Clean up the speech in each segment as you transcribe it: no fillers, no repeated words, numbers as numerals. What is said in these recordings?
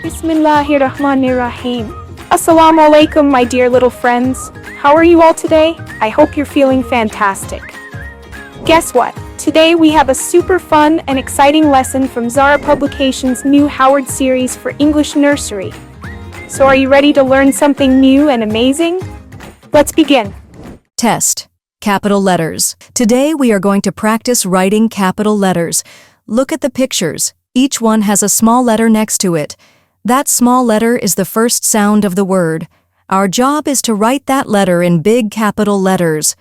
Bismillahirrahmanirrahim. Assalamu alaikum, my dear little friends. How are you all today? I hope you're feeling fantastic. Guess what? Today we have a super fun and exciting lesson from Zara Publications' new Howard series for English Nursery. So are you ready to learn something new and amazing? Let's begin. Test. Capital letters. Today we are going to practice writing capital letters. Look at the pictures. Each one has a small letter next to it. That small letter is the first sound of the word. Our job is to write that letter in big capital letters.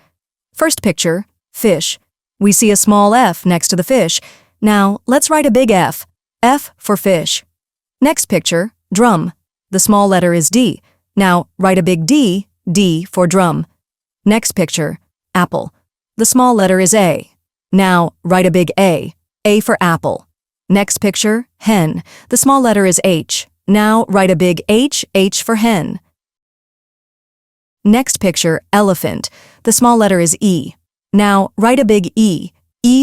First picture, fish. We see a small F next to the fish. Now, let's write a big F. F for fish. Next picture, drum. The small letter is D. Now, write a big D, D for drum. Next picture, apple. The small letter is A. Now, write a big A for apple. Next picture, hen. The small letter is H. Now, write a big H for hen. Next picture, elephant. The small letter is E. Now, write a big E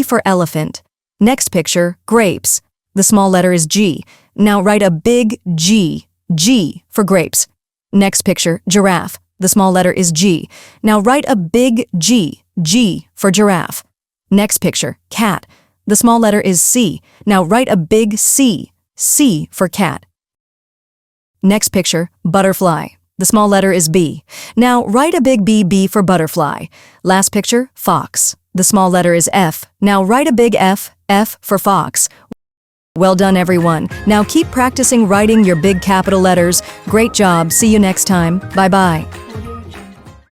for elephant. Next picture, grapes. The small letter is G. Now, write a big G for grapes. Next picture, giraffe. The small letter is G. Now, write a big G for giraffe. Next picture, cat. The small letter is C. Now, write a big C for cat. Next picture, butterfly. The small letter is B. Now, write a big B for butterfly. Last picture, fox. The small letter is F. Now, write a big F for fox. Well done, everyone. Now keep practicing writing your big capital letters. Great job. See you next time. Bye-bye.